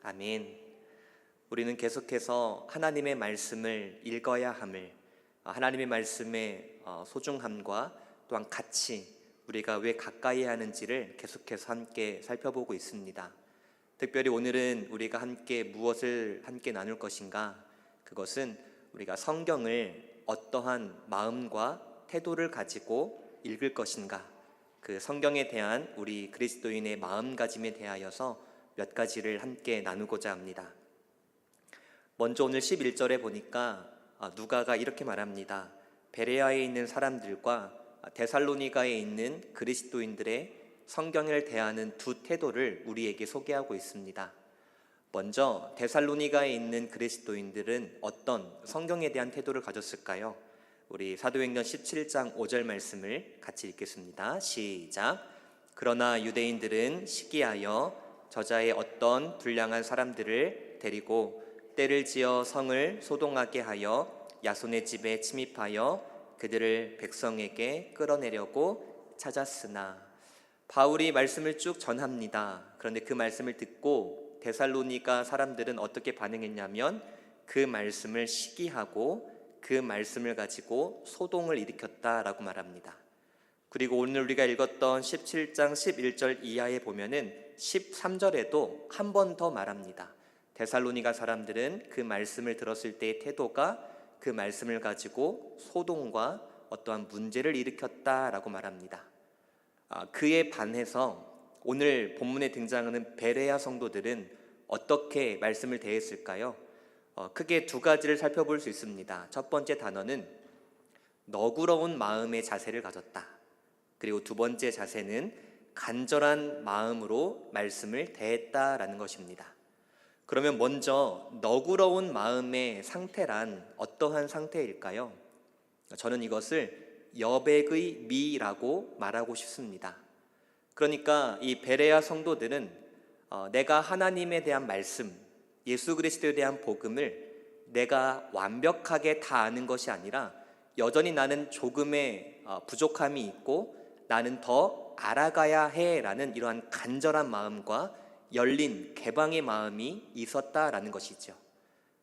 아멘. 우리는 계속해서 하나님의 말씀을 읽어야 함을, 하나님의 말씀의 소중함과 또한 가치, 우리가 왜 가까이 하는지를 계속해서 함께 살펴보고 있습니다. 특별히 오늘은 우리가 함께 무엇을 함께 나눌 것인가? 그것은 우리가 성경을 어떠한 마음과 태도를 가지고 읽을 것인가? 그 성경에 대한 우리 그리스도인의 마음가짐에 대하여서 몇 가지를 함께 나누고자 합니다. 먼저 오늘 11절에 보니까 누가가 이렇게 말합니다. 베레아에 있는 사람들과 데살로니가에 있는 그리스도인들의 성경을 대하는 두 태도를 우리에게 소개하고 있습니다. 먼저 데살로니가에 있는 그리스도인들은 어떤 성경에 대한 태도를 가졌을까요? 우리 사도행전 17장 5절 말씀을 같이 읽겠습니다. 시작. 그러나 유대인들은 시기하여 저자의 어떤 불량한 사람들을 데리고 때를 지어 성을 소동하게 하여 야손의 집에 침입하여 그들을 백성에게 끌어내려고 찾았으나, 바울이 말씀을 쭉 전합니다. 그런데 그 말씀을 듣고 데살로니가 사람들은 어떻게 반응했냐면 그 말씀을 시기하고 그 말씀을 가지고 소동을 일으켰다라고 말합니다. 그리고 오늘 우리가 읽었던 17장 11절 이하에 보면은 13절에도 한 번 더 말합니다. 데살로니가 사람들은 그 말씀을 들었을 때의 태도가 그 말씀을 가지고 소동과 어떠한 문제를 일으켰다라고 말합니다. 그에 반해서 오늘 본문에 등장하는 베레아 성도들은 어떻게 말씀을 대했을까요? 크게 두 가지를 살펴볼 수 있습니다. 첫 번째 단어는 너그러운 마음의 자세를 가졌다. 그리고 두 번째 자세는 간절한 마음으로 말씀을 대했다라는 것입니다. 그러면 먼저 너그러운 마음의 상태란 어떠한 상태일까요? 저는 이것을 여백의 미라고 말하고 싶습니다. 그러니까 이 베레아 성도들은 내가 하나님에 대한 말씀, 예수 그리스도에 대한 복음을 내가 완벽하게 다 아는 것이 아니라 여전히 나는 조금의 부족함이 있고 나는 더 알아가야 해라는 이러한 간절한 마음과 열린 개방의 마음이 있었다라는 것이죠.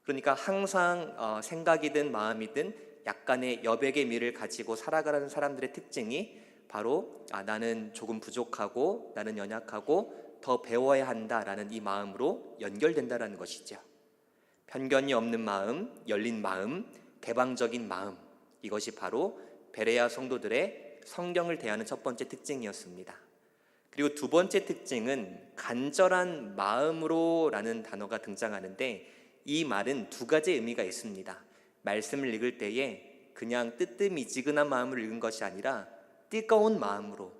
그러니까 항상 생각이든 마음이든 약간의 여백의 미를 가지고 살아가는 사람들의 특징이 바로 나는 조금 부족하고 나는 연약하고 더 배워야 한다라는 이 마음으로 연결된다라는 것이죠. 편견이 없는 마음, 열린 마음, 개방적인 마음, 이것이 바로 베레아 성도들의 성경을 대하는 첫 번째 특징이었습니다. 그리고 두 번째 특징은 간절한 마음으로 라는 단어가 등장하는데 이 말은 두 가지 의미가 있습니다. 말씀을 읽을 때에 그냥 뜨뜻미지근한 마음으로 읽은 것이 아니라 뜨거운 마음으로,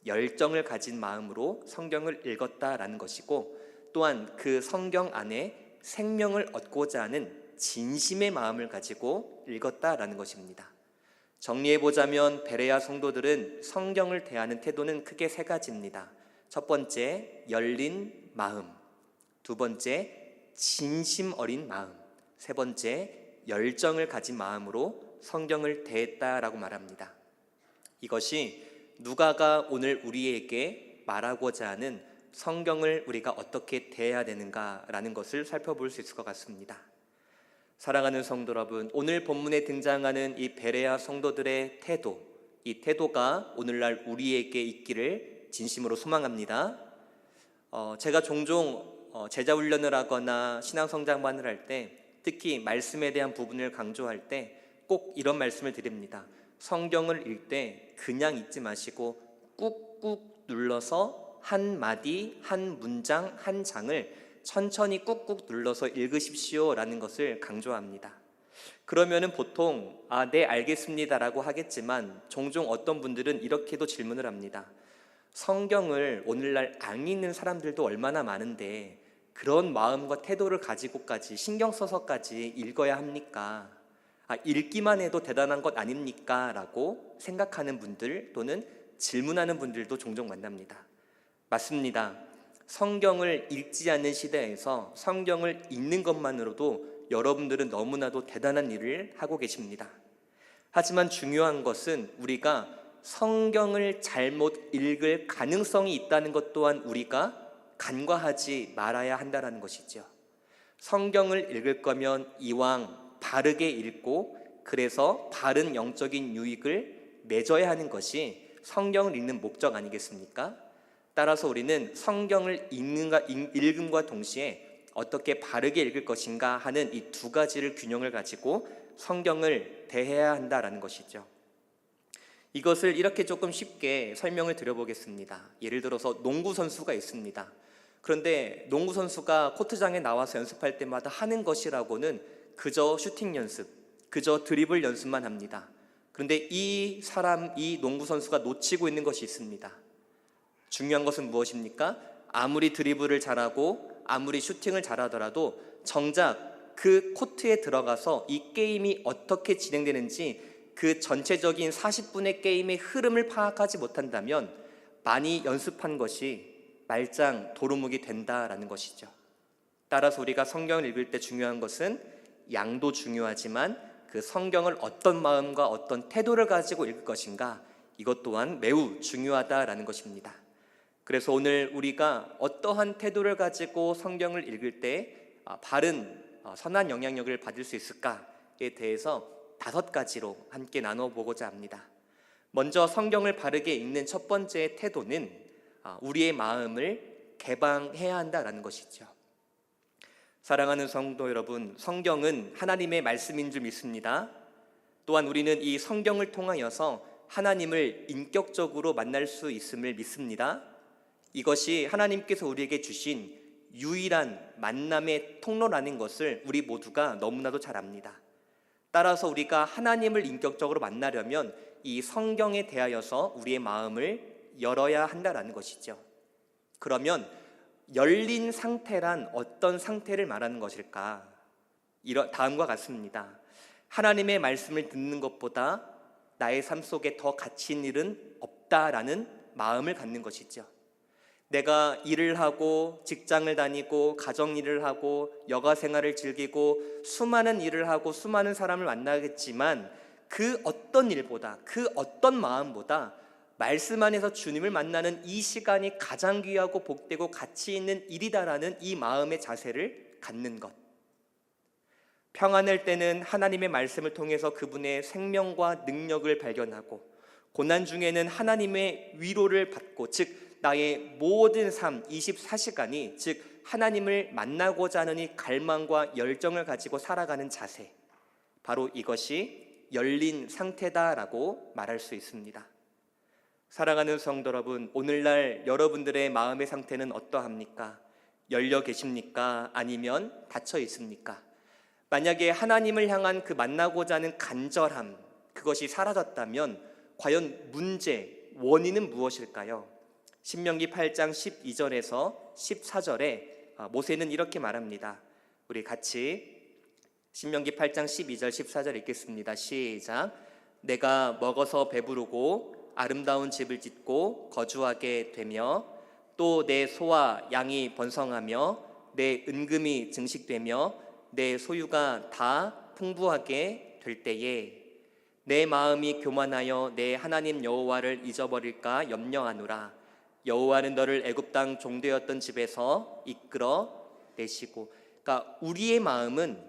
열정을 가진 마음으로 성경을 읽었다라는 것이고, 또한 그 성경 안에 생명을 얻고자 하는 진심의 마음을 가지고 읽었다라는 것입니다. 정리해보자면 베레아 성도들은 성경을 대하는 태도는 크게 세 가지입니다. 첫 번째, 열린 마음. 두 번째, 진심 어린 마음. 세 번째, 열정을 가진 마음으로 성경을 대했다라고 말합니다. 이것이 누가가 오늘 우리에게 말하고자 하는 성경을 우리가 어떻게 대해야 되는가라는 것을 살펴볼 수 있을 것 같습니다. 사랑하는 성도 여러분, 오늘 본문에 등장하는 이 베레아 성도들의 태도, 이 태도가 오늘날 우리에게 있기를 진심으로 소망합니다. 제가 종종 제자 훈련을 하거나 신앙성장반을 할 때, 특히 말씀에 대한 부분을 강조할 때 꼭 이런 말씀을 드립니다. 성경을 읽을 때 그냥 읽지 마시고 꾹꾹 눌러서 한 마디, 한 문장, 한 장을 천천히 꾹꾹 눌러서 읽으십시오 라는 것을 강조합니다. 그러면은 보통 네 알겠습니다 라고 하겠지만 종종 어떤 분들은 이렇게도 질문을 합니다. 성경을 오늘날 안 읽는 사람들도 얼마나 많은데 그런 마음과 태도를 가지고까지 신경 써서까지 읽어야 합니까? 읽기만 해도 대단한 것 아닙니까? 라고 생각하는 분들 또는 질문하는 분들도 종종 만납니다. 맞습니다. 성경을 읽지 않는 시대에서 성경을 읽는 것만으로도 여러분들은 너무나도 대단한 일을 하고 계십니다. 하지만 중요한 것은 우리가 성경을 잘못 읽을 가능성이 있다는 것 또한 우리가 간과하지 말아야 한다는 것이죠. 성경을 읽을 거면 이왕 바르게 읽고 그래서 바른 영적인 유익을 맺어야 하는 것이 성경을 읽는 목적 아니겠습니까? 따라서 우리는 성경을 읽음과 동시에 어떻게 바르게 읽을 것인가 하는 이 두 가지를 균형을 가지고 성경을 대해야 한다라는 것이죠. 이것을 이렇게 조금 쉽게 설명을 드려보겠습니다. 예를 들어서 농구 선수가 있습니다. 그런데 농구 선수가 코트장에 나와서 연습할 때마다 하는 것이라고는 그저 슈팅 연습, 그저 드리블 연습만 합니다. 그런데 이 농구 선수가 놓치고 있는 것이 있습니다. 중요한 것은 무엇입니까? 아무리 드리블을 잘하고 아무리 슈팅을 잘하더라도 정작 그 코트에 들어가서 이 게임이 어떻게 진행되는지 그 전체적인 40분의 게임의 흐름을 파악하지 못한다면 많이 연습한 것이 말짱 도루묵이 된다라는 것이죠. 따라서 우리가 성경을 읽을 때 중요한 것은 양도 중요하지만 그 성경을 어떤 마음과 어떤 태도를 가지고 읽을 것인가, 이것 또한 매우 중요하다라는 것입니다. 그래서 오늘 우리가 어떠한 태도를 가지고 성경을 읽을 때 바른 선한 영향력을 받을 수 있을까에 대해서 5가지로 함께 나눠보고자 합니다. 먼저 성경을 바르게 읽는 첫 번째 태도는 우리의 마음을 개방해야 한다라는 것이죠. 사랑하는 성도 여러분, 성경은 하나님의 말씀인 줄 믿습니다. 또한 우리는 이 성경을 통하여서 하나님을 인격적으로 만날 수 있음을 믿습니다. 이것이 하나님께서 우리에게 주신 유일한 만남의 통로라는 것을 우리 모두가 너무나도 잘 압니다. 따라서 우리가 하나님을 인격적으로 만나려면 이 성경에 대하여서 우리의 마음을 열어야 한다라는 것이죠. 그러면 열린 상태란 어떤 상태를 말하는 것일까? 다음과 같습니다. 하나님의 말씀을 듣는 것보다 나의 삶 속에 더 가치 있는 일은 없다라는 마음을 갖는 것이죠. 내가 일을 하고 직장을 다니고 가정일을 하고 여가 생활을 즐기고 수많은 일을 하고 수많은 사람을 만나겠지만 그 어떤 일보다, 그 어떤 마음보다 말씀 안에서 주님을 만나는 이 시간이 가장 귀하고 복되고 가치 있는 일이다라는 이 마음의 자세를 갖는 것. 평안할 때는 하나님의 말씀을 통해서 그분의 생명과 능력을 발견하고, 고난 중에는 하나님의 위로를 받고, 즉 나의 모든 삶 24시간이 즉 하나님을 만나고자 하는 이 갈망과 열정을 가지고 살아가는 자세, 바로 이것이 열린 상태다라고 말할 수 있습니다. 사랑하는 성도 여러분, 오늘날 여러분들의 마음의 상태는 어떠합니까? 열려 계십니까? 아니면 닫혀 있습니까? 만약에 하나님을 향한 그 만나고자 하는 간절함, 그것이 사라졌다면 과연 문제, 원인은 무엇일까요? 신명기 8장 12절에서 14절에 모세는 이렇게 말합니다. 우리 같이 신명기 8장 12절 14절 읽겠습니다. 시작. 내가 먹어서 배부르고 아름다운 집을 짓고 거주하게 되며 또 내 소와 양이 번성하며 내 은금이 증식되며 내 소유가 다 풍부하게 될 때에 내 마음이 교만하여 내 하나님 여호와를 잊어버릴까 염려하노라. 여호와는 너를 애굽 땅 종되었던 집에서 이끌어 내시고, 그러니까 우리의 마음은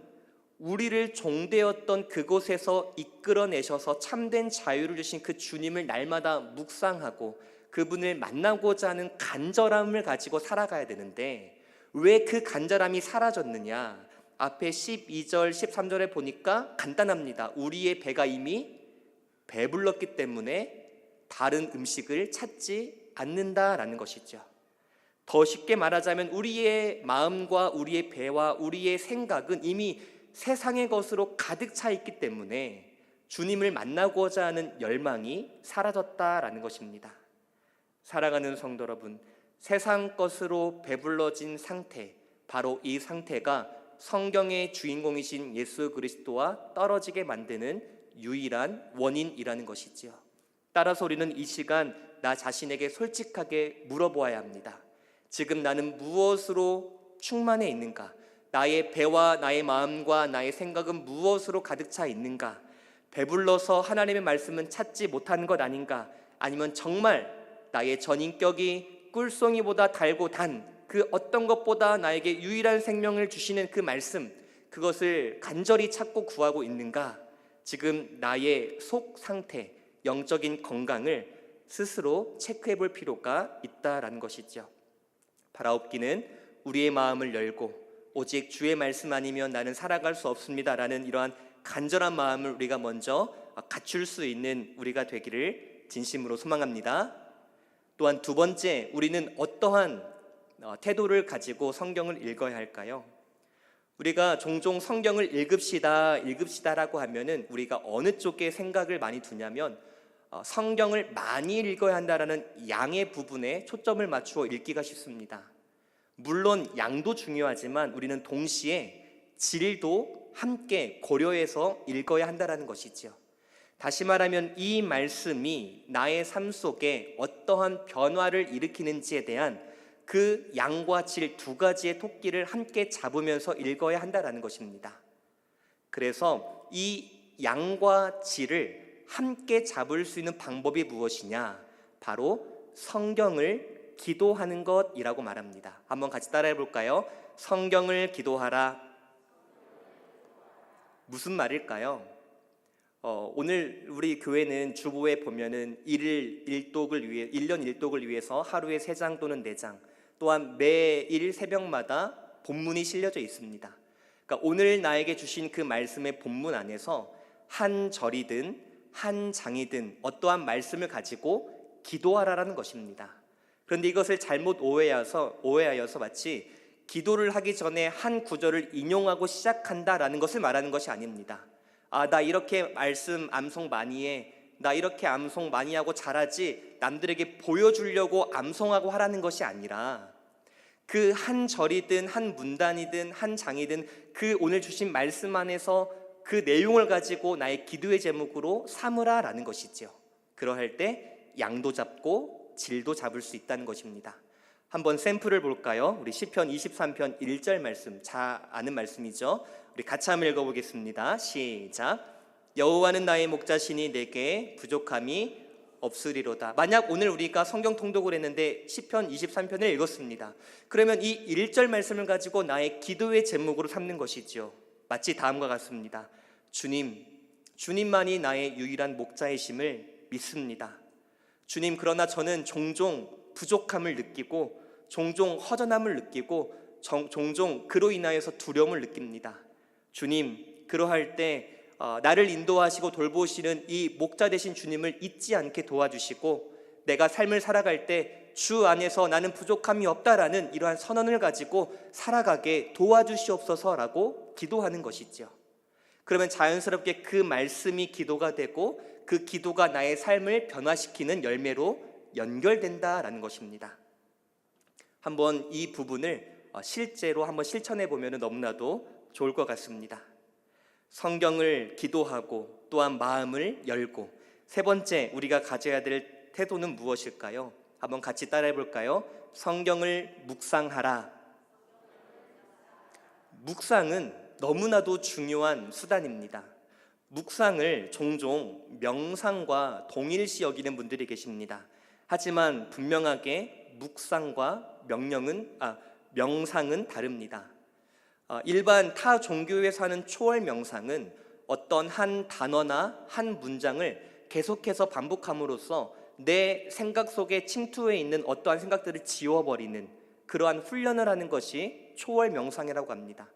우리를 종되었던 그곳에서 이끌어내셔서 참된 자유를 주신 그 주님을 날마다 묵상하고 그분을 만나고자 하는 간절함을 가지고 살아가야 되는데, 왜 그 간절함이 사라졌느냐? 앞에 12절 13절에 보니까 간단합니다. 우리의 배가 이미 배불렀기 때문에 다른 음식을 찾지 않는다라는 것이죠. 더 쉽게 말하자면 우리의 마음과 우리의 배와 우리의 생각은 이미 세상의 것으로 가득 차 있기 때문에 주님을 만나고자 하는 열망이 사라졌다라는 것입니다. 사랑하는 성도 여러분, 세상 것으로 배불러진 상태, 바로 이 상태가 성경의 주인공이신 예수 그리스도와 떨어지게 만드는 유일한 원인이라는 것이지요. 따라서 우리는 이 시간 나 자신에게 솔직하게 물어보아야 합니다. 지금 나는 무엇으로 충만해 있는가? 나의 배와 나의 마음과 나의 생각은 무엇으로 가득 차 있는가? 배불러서 하나님의 말씀은 찾지 못하는 것 아닌가? 아니면 정말 나의 전인격이 꿀송이보다 달고 단 그 어떤 것보다 나에게 유일한 생명을 주시는 그 말씀, 그것을 간절히 찾고 구하고 있는가? 지금 나의 속 상태, 영적인 건강을 스스로 체크해 볼 필요가 있다라는 것이죠. 바라옵기는 우리의 마음을 열고 오직 주의 말씀 아니면 나는 살아갈 수 없습니다라는 이러한 간절한 마음을 우리가 먼저 갖출 수 있는 우리가 되기를 진심으로 소망합니다. 또한 두 번째, 우리는 어떠한 태도를 가지고 성경을 읽어야 할까요? 우리가 종종 성경을 읽읍시다라고 하면은 우리가 어느 쪽에 생각을 많이 두냐면 성경을 많이 읽어야 한다라는 양의 부분에 초점을 맞추어 읽기가 쉽습니다. 물론 양도 중요하지만 우리는 동시에 질도 함께 고려해서 읽어야 한다는 것이죠. 다시 말하면 이 말씀이 나의 삶 속에 어떠한 변화를 일으키는지에 대한 그 양과 질 두 가지의 토끼를 함께 잡으면서 읽어야 한다는 것입니다. 그래서 이 양과 질을 함께 잡을 수 있는 방법이 무엇이냐? 바로 성경을 기도하는 것이라고 말합니다. 한번 같이 따라해 볼까요? 성경을 기도하라. 무슨 말일까요? 오늘 우리 교회는 주보에 보면은 1년 1독을 위해서 하루에 3장 또는 4장, 또한 매일 새벽마다 본문이 실려져 있습니다. 그러니까 오늘 나에게 주신 그 말씀의 본문 안에서 한 절이든 한 장이든 어떠한 말씀을 가지고 기도하라라는 것입니다. 그런데 이것을 잘못 오해하여서 마치 기도를 하기 전에 한 구절을 인용하고 시작한다라는 것을 말하는 것이 아닙니다. 나 이렇게 말씀 암송 많이 해, 나 이렇게 암송 많이 하고 잘하지, 남들에게 보여주려고 암송하고 하라는 것이 아니라 그 한 절이든 한 문단이든 한 장이든 그 오늘 주신 말씀 안에서 그 내용을 가지고 나의 기도의 제목으로 삼으라라는 것이죠. 그러할 때 양도 잡고 질도 잡을 수 있다는 것입니다. 한번 샘플을 볼까요? 우리 시편 23편 1절 말씀, 잘 아는 말씀이죠. 우리 같이 한번 읽어보겠습니다. 시작. 여호와는 나의 목자시니 내게 부족함이 없으리로다. 만약 오늘 우리가 성경 통독을 했는데 시편 23편을 읽었습니다. 그러면 이 1절 말씀을 가지고 나의 기도의 제목으로 삼는 것이죠. 마치 다음과 같습니다. 주님만이 나의 유일한 목자이심을 믿습니다. 주님, 그러나 저는 종종 부족함을 느끼고 종종 허전함을 느끼고 종종 그로 인하여서 두려움을 느낍니다. 주님, 그러할 때 나를 인도하시고 돌보시는 이 목자 되신 주님을 잊지 않게 도와주시고 내가 삶을 살아갈 때 주 안에서 나는 부족함이 없다라는 이러한 선언을 가지고 살아가게 도와주시옵소서라고 기도하는 것이죠. 그러면 자연스럽게 그 말씀이 기도가 되고 그 기도가 나의 삶을 변화시키는 열매로 연결된다라는 것입니다. 한번 이 부분을 실제로 한번 실천해 보면 너무나도 좋을 것 같습니다. 성경을 기도하고 또한 마음을 열고, 세 번째 우리가 가져야 될 태도는 무엇일까요? 한번 같이 따라해 볼까요? 성경을 묵상하라. 묵상은 너무나도 중요한 수단입니다. 묵상을 종종 명상과 동일시 여기는 분들이 계십니다. 하지만 분명하게 묵상과 명상은 다릅니다. 일반 타 종교에서 하는 초월 명상은 어떤 한 단어나 한 문장을 계속해서 반복함으로써 내 생각 속에 침투해 있는 어떠한 생각들을 지워버리는 그러한 훈련을 하는 것이 초월 명상이라고 합니다.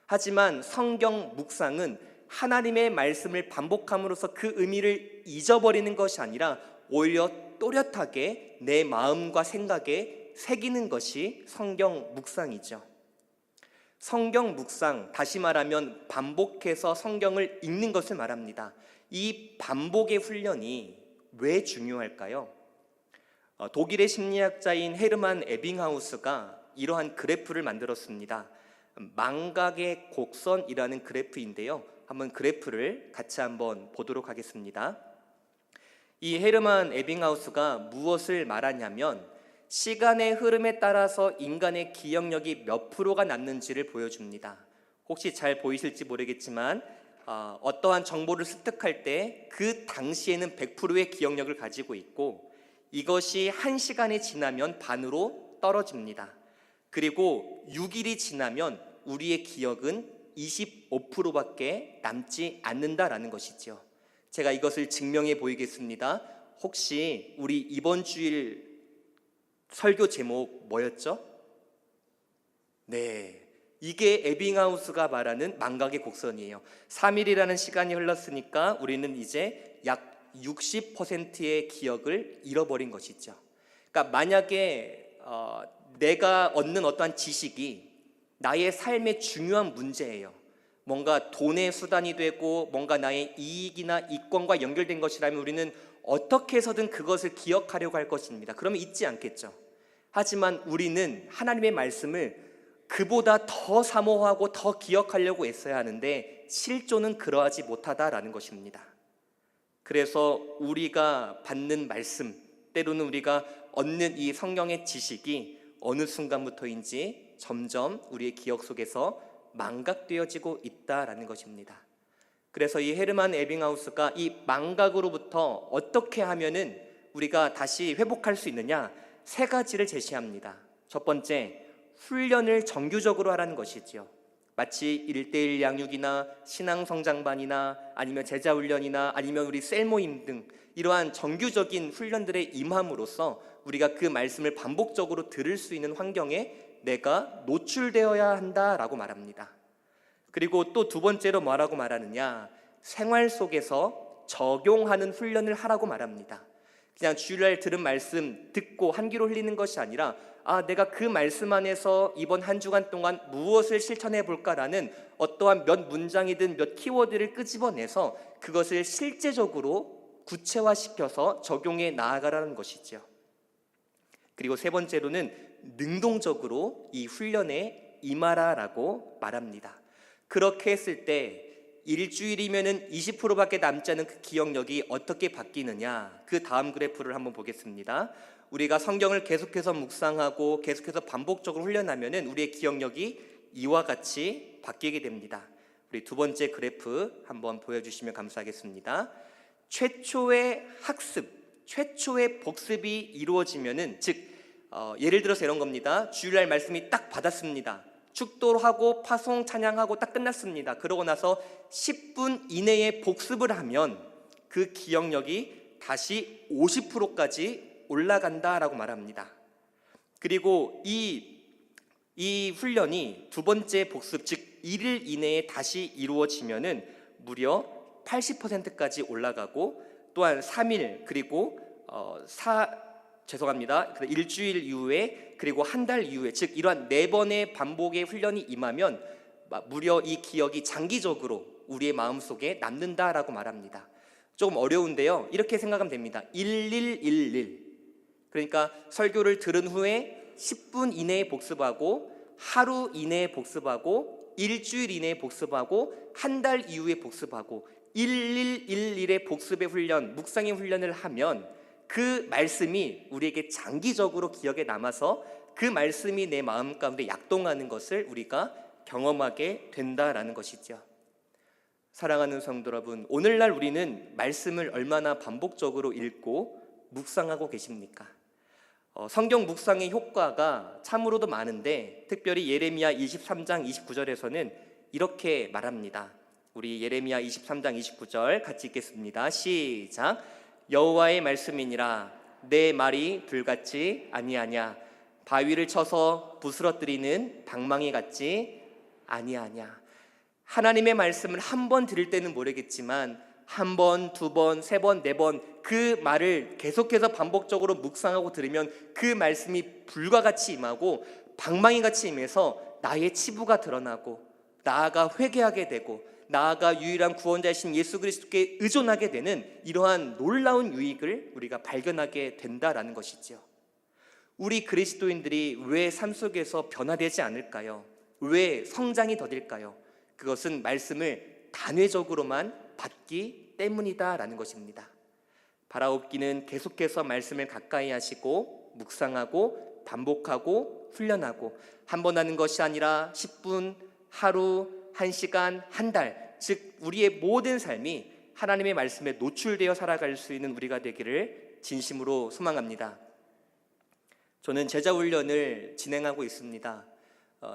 하지만 성경 묵상은 하나님의 말씀을 반복함으로써 그 의미를 잊어버리는 것이 아니라 오히려 또렷하게 내 마음과 생각에 새기는 것이 성경 묵상이죠. 성경 묵상, 다시 말하면 반복해서 성경을 읽는 것을 말합니다. 이 반복의 훈련이 왜 중요할까요? 독일의 심리학자인 헤르만 에빙하우스가 이러한 그래프를 만들었습니다. 망각의 곡선이라는 그래프인데요. 한번 그래프를 같이 한번 보도록 하겠습니다. 이 헤르만 에빙하우스가 무엇을 말하냐면 시간의 흐름에 따라서 인간의 기억력이 몇 프로가 남는지를 보여줍니다. 혹시 잘 보이실지 모르겠지만 어떠한 정보를 습득할 때 그 당시에는 100%의 기억력을 가지고 있고 이것이 1시간이 지나면 반으로 떨어집니다. 그리고 6일이 지나면 우리의 기억은 25%밖에 남지 않는다라는 것이죠. 제가 이것을 증명해 보이겠습니다. 혹시 우리 이번 주일 설교 제목 뭐였죠? 네, 이게 에빙하우스가 말하는 망각의 곡선이에요. 3일이라는 시간이 흘렀으니까 우리는 이제 약 60%의 기억을 잃어버린 것이죠. 그러니까 만약에 내가 얻는 어떠한 지식이 나의 삶의 중요한 문제예요. 뭔가 돈의 수단이 되고 뭔가 나의 이익이나 이권과 연결된 것이라면 우리는 어떻게 해서든 그것을 기억하려고 할 것입니다. 그러면 잊지 않겠죠. 하지만 우리는 하나님의 말씀을 그보다 더 사모하고 더 기억하려고 애써야 하는데 실존은 그러하지 못하다라는 것입니다. 그래서 우리가 받는 말씀, 때로는 우리가 얻는 이 성경의 지식이 어느 순간부터인지 점점 우리의 기억 속에서 망각되어지고 있다라는 것입니다. 그래서 이 헤르만 에빙하우스가 이 망각으로부터 어떻게 하면은 우리가 다시 회복할 수 있느냐, 3가지를 제시합니다. 첫 번째, 훈련을 정규적으로 하라는 것이지요. 마치 1:1 양육이나 신앙성장반이나 아니면 제자훈련이나 아니면 우리 셀모임 등 이러한 정규적인 훈련들에 임함으로써 우리가 그 말씀을 반복적으로 들을 수 있는 환경에 내가 노출되어야 한다라고 말합니다. 그리고 또 2번째로 뭐라고 말하느냐, 생활 속에서 적용하는 훈련을 하라고 말합니다. 그냥 주일날 들은 말씀 듣고 한 귀로 흘리는 것이 아니라 내가 그 말씀 안에서 이번 한 주간 동안 무엇을 실천해 볼까라는 어떠한 몇 문장이든 몇 키워드를 끄집어내서 그것을 실제적으로 구체화시켜서 적용해 나아가라는 것이죠. 그리고 3번째로는 능동적으로 이 훈련에 임하라라고 말합니다. 그렇게 했을 때 일주일이면은 20%밖에 남지 않은 그 기억력이 어떻게 바뀌느냐, 그 다음 그래프를 한번 보겠습니다. 우리가 성경을 계속해서 묵상하고 계속해서 반복적으로 훈련하면은 우리의 기억력이 이와 같이 바뀌게 됩니다. 우리 2번째 그래프 한번 보여주시면 감사하겠습니다. 최초의 학습, 최초의 복습이 이루어지면은, 즉 예를 들어서 이런 겁니다. 주일날 말씀이 딱 받았습니다. 축도하고 파송 찬양하고 딱 끝났습니다. 그러고 나서 10분 이내에 복습을 하면 그 기억력이 다시 50%까지 올라간다라고 말합니다. 그리고 이 훈련이 2번째 복습, 즉 1일 이내에 다시 이루어지면은 무려 80%까지 올라가고, 또한 3일 그리고 일주일 이후에 그리고 한 달 이후에, 즉 이러한 4번의 반복의 훈련이 임하면 무려 이 기억이 장기적으로 우리의 마음속에 남는다라고 말합니다. 조금 어려운데요, 이렇게 생각하면 됩니다. 1111, 그러니까 설교를 들은 후에 10분 이내에 복습하고, 하루 이내에 복습하고, 일주일 이내에 복습하고, 한 달 이후에 복습하고, 1111의 복습의 훈련, 묵상의 훈련을 하면 그 말씀이 우리에게 장기적으로 기억에 남아서 그 말씀이 내 마음 가운데 약동하는 것을 우리가 경험하게 된다라는 것이죠. 사랑하는 성도 여러분, 오늘날 우리는 말씀을 얼마나 반복적으로 읽고 묵상하고 계십니까? 성경 묵상의 효과가 참으로도 많은데, 특별히 예레미야 23장 29절에서는 이렇게 말합니다. 우리 예레미야 23장 29절 같이 읽겠습니다. 시작. 여호와의 말씀이니라, 내 말이 불같지 아니하냐, 바위를 쳐서 부스러뜨리는 방망이 같지 아니하냐. 하나님의 말씀을 한 번 들을 때는 모르겠지만 한 번, 2번, 3번, 4번 그 말을 계속해서 반복적으로 묵상하고 들으면 그 말씀이 불과 같이 임하고 방망이 같이 임해서 나의 치부가 드러나고, 나아가 회개하게 되고, 나아가 유일한 구원자이신 예수 그리스도께 의존하게 되는 이러한 놀라운 유익을 우리가 발견하게 된다라는 것이죠. 우리 그리스도인들이 왜 삶 속에서 변화되지 않을까요? 왜 성장이 더딜까요? 그것은 말씀을 단회적으로만 받기 때문이다라는 것입니다. 바라옵기는 계속해서 말씀을 가까이 하시고 묵상하고 반복하고 훈련하고, 한 번 하는 것이 아니라 10분, 하루, 1시간, 한 달, 즉 우리의 모든 삶이 하나님의 말씀에 노출되어 살아갈 수 있는 우리가 되기를 진심으로 소망합니다. 저는 제자훈련을 진행하고 있습니다.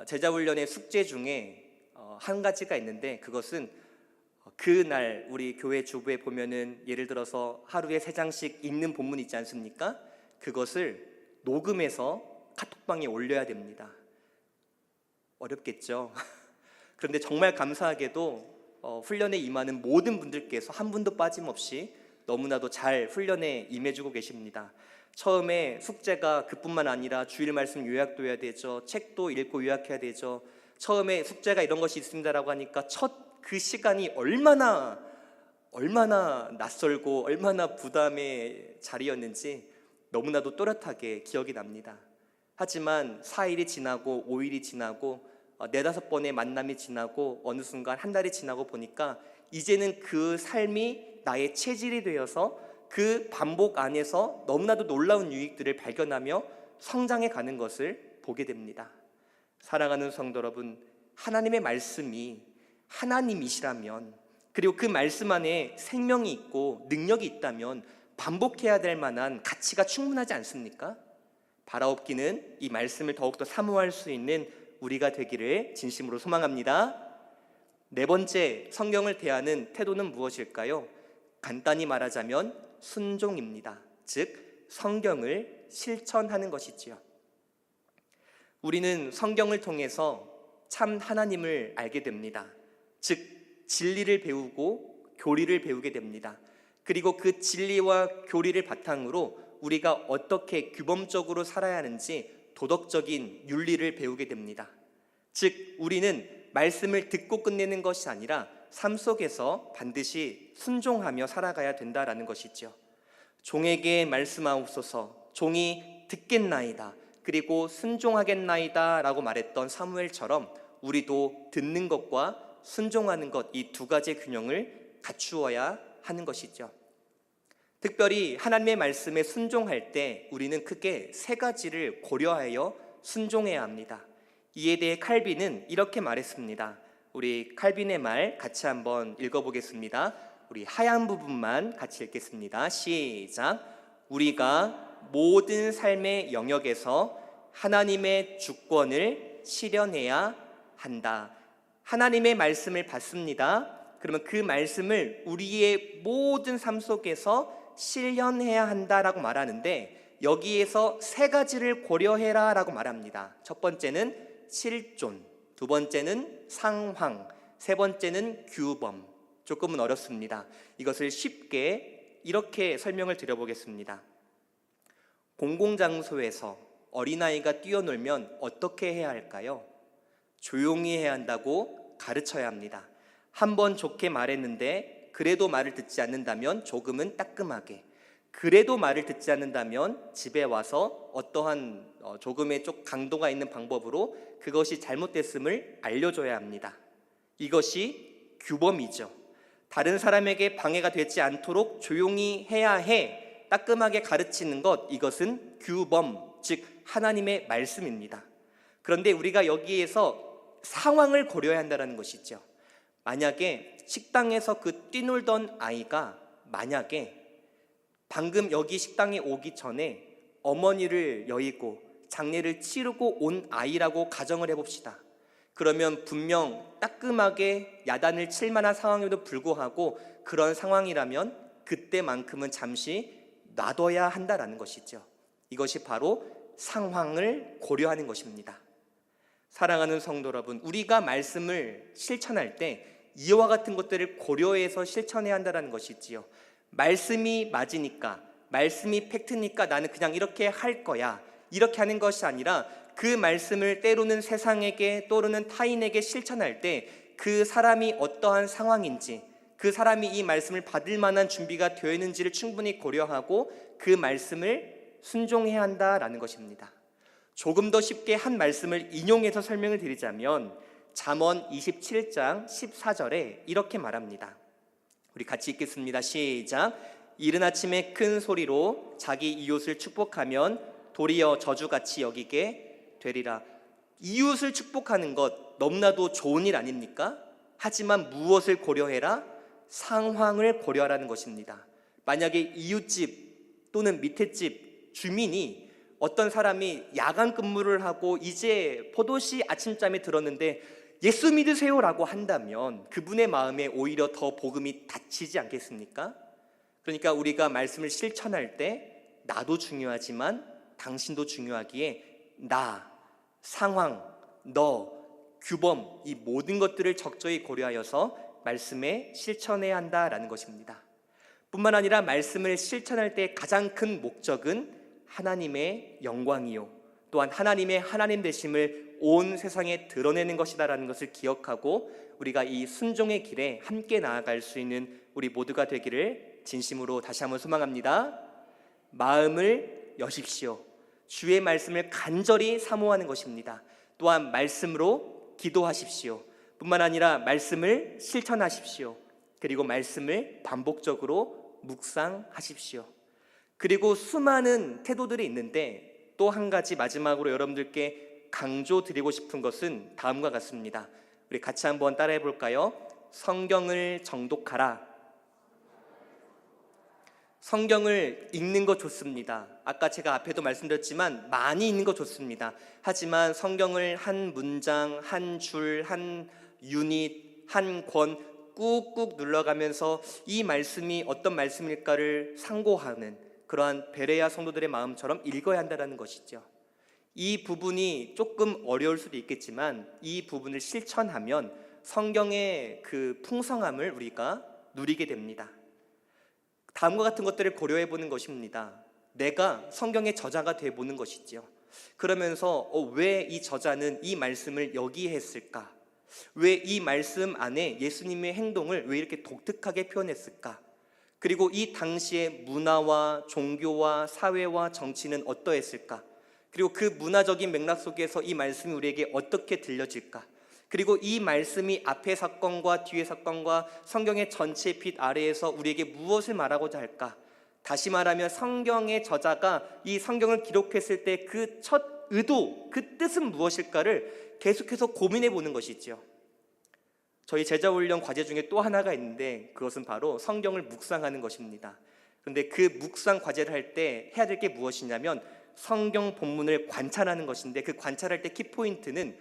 제자훈련의 숙제 중에 한 가지가 있는데, 그것은 그날 우리 교회 주부에 보면은 예를 들어서 하루에 3장씩 읽는 본문 있지 않습니까? 그것을 녹음해서 카톡방에 올려야 됩니다. 어렵겠죠? 그런데 정말 감사하게도 훈련에 임하는 모든 분들께서 한 분도 빠짐없이 너무나도 잘 훈련에 임해주고 계십니다. 처음에 숙제가 그뿐만 아니라 주일 말씀 요약도 해야 되죠. 책도 읽고 요약해야 되죠. 처음에 숙제가 이런 것이 있습니다라고 하니까 첫 그 시간이 얼마나 낯설고 얼마나 부담의 자리였는지 너무나도 또렷하게 기억이 납니다. 하지만 4일이 지나고 5일이 지나고 4-5번의 만남이 지나고 어느 순간 한 달이 지나고 보니까 이제는 그 삶이 나의 체질이 되어서 그 반복 안에서 너무나도 놀라운 유익들을 발견하며 성장해 가는 것을 보게 됩니다. 사랑하는 성도 여러분, 하나님의 말씀이 하나님이시라면, 그리고 그 말씀 안에 생명이 있고 능력이 있다면 반복해야 될 만한 가치가 충분하지 않습니까? 바라옵기는 이 말씀을 더욱더 사모할 수 있는 우리가 되기를 진심으로 소망합니다. 4번째, 성경을 대하는 태도는 무엇일까요? 간단히 말하자면 순종입니다. 즉 성경을 실천하는 것이지요. 우리는 성경을 통해서 참 하나님을 알게 됩니다. 즉 진리를 배우고 교리를 배우게 됩니다. 그리고 그 진리와 교리를 바탕으로 우리가 어떻게 규범적으로 살아야 하는지 도덕적인 윤리를 배우게 됩니다. 즉 우리는 말씀을 듣고 끝내는 것이 아니라 삶 속에서 반드시 순종하며 살아가야 된다라는 것이죠. 종에게 말씀하옵소서, 종이 듣겠나이다, 그리고 순종하겠나이다 라고 말했던 사무엘처럼 우리도 듣는 것과 순종하는 것, 이 2가지의 균형을 갖추어야 하는 것이죠. 특별히 하나님의 말씀에 순종할 때 우리는 크게 3가지를 고려하여 순종해야 합니다. 이에 대해 칼빈은 이렇게 말했습니다. 우리 칼빈의 말 같이 한번 읽어보겠습니다. 우리 하얀 부분만 같이 읽겠습니다. 시작. 우리가 모든 삶의 영역에서 하나님의 주권을 실현해야 한다. 하나님의 말씀을 받습니다. 그러면 그 말씀을 우리의 모든 삶 속에서 실현해야 한다라고 말하는데, 여기에서 3가지를 고려해라 라고 말합니다. 첫 번째는 실존, 2번째는 상황, 3번째는 규범. 조금은 어렵습니다. 이것을 쉽게 이렇게 설명을 드려보겠습니다. 공공장소에서 어린아이가 뛰어놀면 어떻게 해야 할까요? 조용히 해야 한다고 가르쳐야 합니다. 한번 좋게 말했는데 그래도 말을 듣지 않는다면 조금은 따끔하게, 그래도 말을 듣지 않는다면 집에 와서 어떠한 조금의 좀 강도가 있는 방법으로 그것이 잘못됐음을 알려줘야 합니다. 이것이 규범이죠. 다른 사람에게 방해가 되지 않도록 조용히 해야 해, 따끔하게 가르치는 것, 이것은 규범, 즉 하나님의 말씀입니다. 그런데 우리가 여기에서 상황을 고려해야 한다는 것이죠. 만약에 식당에서 그 뛰놀던 아이가 만약에 방금 여기 식당에 오기 전에 어머니를 여의고 장례를 치르고 온 아이라고 가정을 해봅시다. 그러면 분명 따끔하게 야단을 칠 만한 상황에도 불구하고 그런 상황이라면 그때만큼은 잠시 놔둬야 한다라는 것이죠. 이것이 바로 상황을 고려하는 것입니다. 사랑하는 성도 여러분, 우리가 말씀을 실천할 때 이와 같은 것들을 고려해서 실천해야 한다는 것이지요. 말씀이 맞으니까, 말씀이 팩트니까 나는 그냥 이렇게 할 거야, 이렇게 하는 것이 아니라 그 말씀을 때로는 세상에게, 또는 타인에게 실천할 때 그 사람이 어떠한 상황인지, 그 사람이 이 말씀을 받을 만한 준비가 되어 있는지를 충분히 고려하고 그 말씀을 순종해야 한다라는 것입니다. 조금 더 쉽게 한 말씀을 인용해서 설명을 드리자면 잠언 27장 14절에 이렇게 말합니다. 우리 같이 읽겠습니다. 시작. 이른 아침에 큰 소리로 자기 이웃을 축복하면 도리어 저주같이 여기게 되리라. 이웃을 축복하는 것 너무나도 좋은 일 아닙니까? 하지만 무엇을 고려해라? 상황을 고려하라는 것입니다. 만약에 이웃집 또는 밑에 집 주민이 어떤 사람이 야간 근무를 하고 이제 포도시 아침잠에 들었는데 예수 믿으세요라고 한다면 그분의 마음에 오히려 더 복음이 닫히지 않겠습니까? 그러니까 우리가 말씀을 실천할 때 나도 중요하지만 당신도 중요하기에 나, 상황, 너, 규범 이 모든 것들을 적절히 고려하여서 말씀에 실천해야 한다라는 것입니다. 뿐만 아니라 말씀을 실천할 때 가장 큰 목적은 하나님의 영광이요 또한 하나님의 하나님 되심을 온 세상에 드러내는 것이다라는 것을 기억하고 우리가 이 순종의 길에 함께 나아갈 수 있는 우리 모두가 되기를 진심으로 다시 한번 소망합니다. 마음을 여십시오. 주의 말씀을 간절히 사모하는 것입니다. 또한 말씀으로 기도하십시오. 뿐만 아니라 말씀을 실천하십시오. 그리고 말씀을 반복적으로 묵상하십시오. 그리고 수많은 태도들이 있는데 또 한 가지 마지막으로 여러분들께 강조드리고 싶은 것은 다음과 같습니다. 우리 같이 한번 따라해 볼까요? 성경을 정독하라. 성경을 읽는 것 좋습니다. 아까 제가 앞에도 말씀드렸지만 많이 읽는 것 좋습니다. 하지만 성경을 한 문장, 한 줄, 한 유닛, 한 권 꾹꾹 눌러가면서 이 말씀이 어떤 말씀일까를 상고하는 그러한 베레아 성도들의 마음처럼 읽어야 한다는 것이죠. 이 부분이 조금 어려울 수도 있겠지만 이 부분을 실천하면 성경의 그 풍성함을 우리가 누리게 됩니다. 다음과 같은 것들을 고려해 보는 것입니다. 내가 성경의 저자가 돼 보는 것이죠. 그러면서 왜 이 저자는 이 말씀을 여기에 했을까? 왜 이 말씀 안에 예수님의 행동을 왜 이렇게 독특하게 표현했을까? 그리고 이 당시의 문화와 종교와 사회와 정치는 어떠했을까? 그리고 그 문화적인 맥락 속에서 이 말씀이 우리에게 어떻게 들려질까? 그리고 이 말씀이 앞의 사건과 뒤의 사건과 성경의 전체 빛 아래에서 우리에게 무엇을 말하고자 할까? 다시 말하면 성경의 저자가 이 성경을 기록했을 때 그 첫 의도, 그 뜻은 무엇일까를 계속해서 고민해 보는 것이죠. 저희 제자훈련 과제 중에 또 하나가 있는데 그것은 바로 성경을 묵상하는 것입니다. 그런데 그 묵상 과제를 할 때 해야 될 게 무엇이냐면 성경 본문을 관찰하는 것인데 그 관찰할 때 키포인트는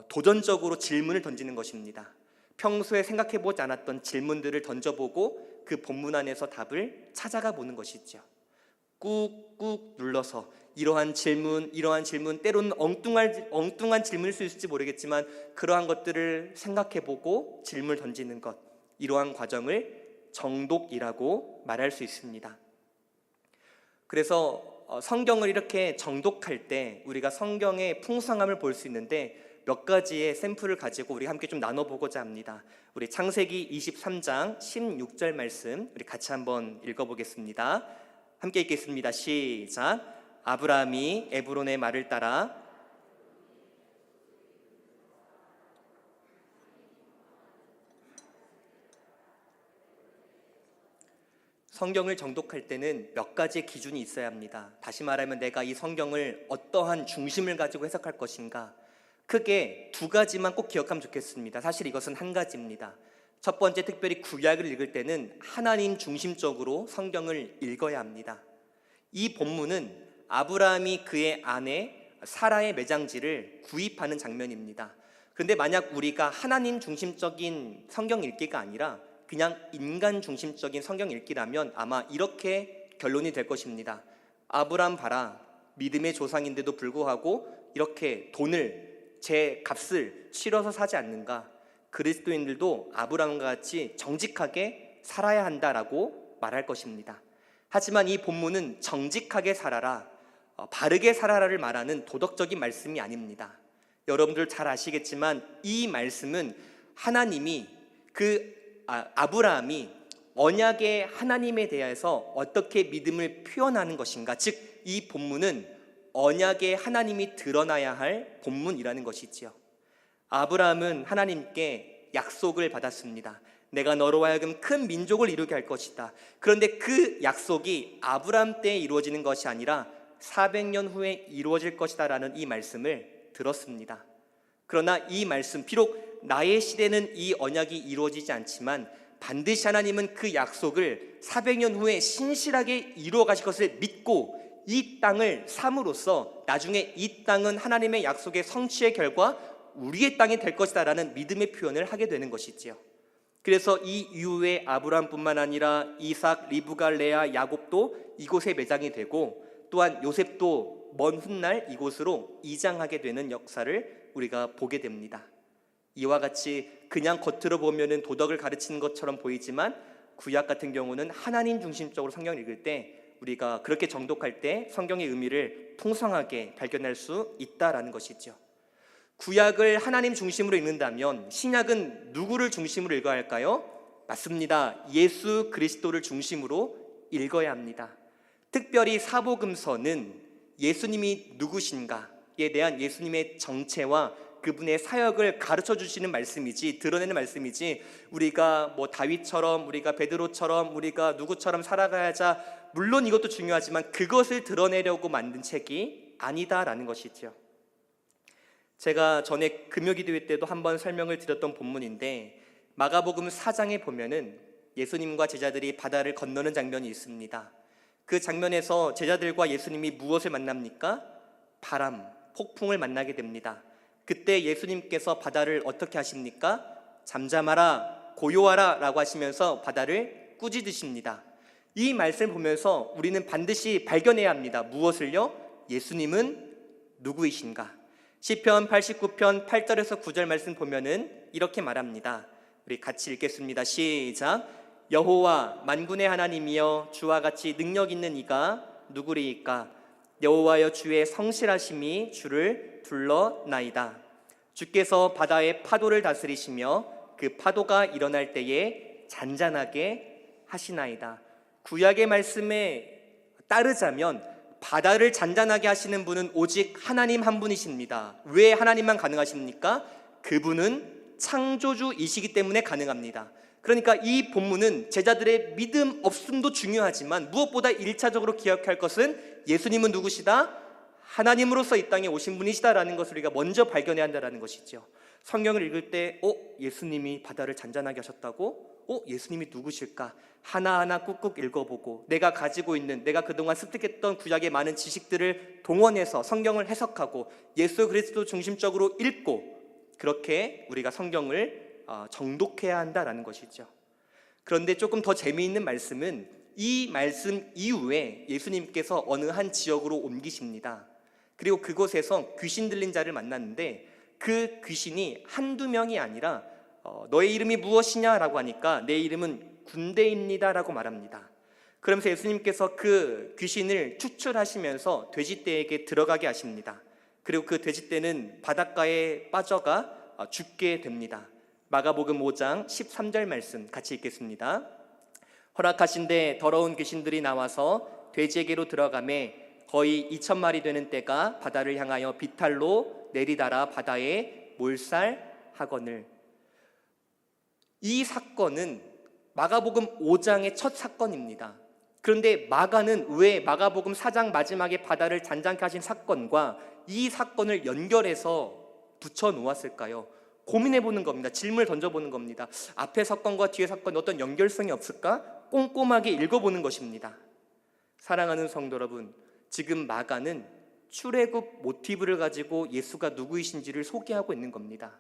도전적으로 질문을 던지는 것입니다. 평소에 생각해보지 않았던 질문들을 던져보고 그 본문 안에서 답을 찾아가 보는 것이죠. 꾹꾹 눌러서 이러한 질문 때로는 엉뚱한 질문일 수 있을지 모르겠지만 그러한 것들을 생각해보고 질문을 던지는 것, 이러한 과정을 정독이라고 말할 수 있습니다. 그래서 성경을 이렇게 정독할 때 우리가 성경의 풍성함을 볼 수 있는데 몇 가지의 샘플을 가지고 우리 함께 좀 나눠보고자 합니다. 우리 창세기 23장 16절 말씀 우리 같이 한번 읽어보겠습니다. 함께 읽겠습니다. 시작. 아브라함이 에브론의 말을 따라 성경을 정독할 때는 몇 가지의 기준이 있어야 합니다. 다시 말하면 내가 이 성경을 어떠한 중심을 가지고 해석할 것인가, 크게 두 가지만 꼭 기억하면 좋겠습니다. 사실 이것은 한 가지입니다. 첫 번째, 특별히 구약을 읽을 때는 하나님 중심적으로 성경을 읽어야 합니다. 이 본문은 아브라함이 그의 아내 사라의 매장지를 구입하는 장면입니다. 그런데 만약 우리가 하나님 중심적인 성경 읽기가 아니라 그냥 인간 중심적인 성경 읽기라면 아마 이렇게 결론이 될 것입니다. 아브라함 봐라, 믿음의 조상인데도 불구하고 이렇게 돈을, 제 값을 치러서 사지 않는가? 그리스도인들도 아브라함과 같이 정직하게 살아야 한다라고 말할 것입니다. 하지만 이 본문은 정직하게 살아라, 바르게 살아라를 말하는 도덕적인 말씀이 아닙니다. 여러분들 잘 아시겠지만 이 말씀은 하나님이 아브라함이 언약의 하나님에 대해서 어떻게 믿음을 표현하는 것인가, 즉 이 본문은 언약의 하나님이 드러나야 할 본문이라는 것이지요. 아브라함은 하나님께 약속을 받았습니다. 내가 너로 하여금 큰 민족을 이루게 할 것이다. 그런데 그 약속이 아브라함 때에 이루어지는 것이 아니라 400년 후에 이루어질 것이다 라는 이 말씀을 들었습니다. 그러나 이 말씀, 비록 나의 시대는 이 언약이 이루어지지 않지만 반드시 하나님은 그 약속을 400년 후에 신실하게 이루어 가실 것을 믿고 이 땅을 삼으로써 나중에 이 땅은 하나님의 약속의 성취의 결과 우리의 땅이 될 것이다 라는 믿음의 표현을 하게 되는 것이지요. 그래서 이 이후에 아브라함뿐만 아니라 이삭, 리브가, 레아, 야곱도 이곳에 매장이 되고 또한 요셉도 먼 훗날 이곳으로 이장하게 되는 역사를 우리가 보게 됩니다. 이와 같이 그냥 겉으로 보면은 도덕을 가르치는 것처럼 보이지만 구약 같은 경우는 하나님 중심적으로 성경을 읽을 때 우리가 그렇게 정독할 때 성경의 의미를 풍성하게 발견할 수 있다라는 것이죠. 구약을 하나님 중심으로 읽는다면 신약은 누구를 중심으로 읽어야 할까요? 맞습니다. 예수 그리스도를 중심으로 읽어야 합니다. 특별히 사복음서는 예수님이 누구신가에 대한 예수님의 정체와 그분의 사역을 가르쳐 주시는 말씀이지, 드러내는 말씀이지, 우리가 뭐 다윗처럼, 우리가 베드로처럼, 우리가 누구처럼 살아가야 하자, 물론 이것도 중요하지만 그것을 드러내려고 만든 책이 아니다라는 것이죠. 제가 전에 금요기도회 때도 한번 설명을 드렸던 본문인데 마가복음 4장에 보면은 예수님과 제자들이 바다를 건너는 장면이 있습니다. 그 장면에서 제자들과 예수님이 무엇을 만납니까? 바람, 폭풍을 만나게 됩니다. 그때 예수님께서 바다를 어떻게 하십니까? 잠잠하라, 고요하라 라고 하시면서 바다를 꾸짖으십니다. 이 말씀을 보면서 우리는 반드시 발견해야 합니다. 무엇을요? 예수님은 누구이신가? 시편 89편 8절에서 9절 말씀 보면은 이렇게 말합니다. 우리 같이 읽겠습니다. 시작. 여호와 만군의 하나님이여 주와 같이 능력 있는 이가 누구리이까? 여호와여 주의 성실하심이 주를 둘러나이다. 주께서 바다의 파도를 다스리시며 그 파도가 일어날 때에 잔잔하게 하시나이다. 구약의 말씀에 따르자면 바다를 잔잔하게 하시는 분은 오직 하나님 한 분이십니다. 왜 하나님만 가능하십니까? 그분은 창조주이시기 때문에 가능합니다. 그러니까 이 본문은 제자들의 믿음 없음도 중요하지만 무엇보다 1차적으로 기억할 것은 예수님은 누구시다? 하나님으로서 이 땅에 오신 분이시다라는 것을 우리가 먼저 발견해야 한다는 것이죠. 성경을 읽을 때 예수님이 바다를 잔잔하게 하셨다고? 예수님이 누구실까? 하나하나 꾹꾹 읽어보고 내가 가지고 있는, 내가 그동안 습득했던 구약의 많은 지식들을 동원해서 성경을 해석하고 예수 그리스도 중심적으로 읽고 그렇게 우리가 성경을 정독해야 한다라는 것이죠. 그런데 조금 더 재미있는 말씀은 이 말씀 이후에 예수님께서 어느 한 지역으로 옮기십니다. 그리고 그곳에서 귀신 들린 자를 만났는데 그 귀신이 한두 명이 아니라 너의 이름이 무엇이냐라고 하니까 내 이름은 군대입니다 라고 말합니다. 그러면서 예수님께서 그 귀신을 추출하시면서 돼지떼에게 들어가게 하십니다. 그리고 그 돼지떼는 바닷가에 빠져가 죽게 됩니다. 마가복음 5장 13절 말씀 같이 읽겠습니다. 허락하신데 더러운 귀신들이 나와서 돼지에게로 들어가매 거의 2,000마리 되는 떼가 바다를 향하여 비탈로 내리달아 바다에 몰살하거늘. 이 사건은 마가복음 5장의 첫 사건입니다. 그런데 마가는 왜 마가복음 4장 마지막에 바다를 잔잔케 하신 사건과 이 사건을 연결해서 붙여 놓았을까요? 고민해 보는 겁니다. 질문을 던져보는 겁니다. 앞의 사건과 뒤의 사건에 어떤 연결성이 없을까? 꼼꼼하게 읽어보는 것입니다. 사랑하는 성도 여러분, 지금 마가는 출애굽 모티브를 가지고 예수가 누구이신지를 소개하고 있는 겁니다.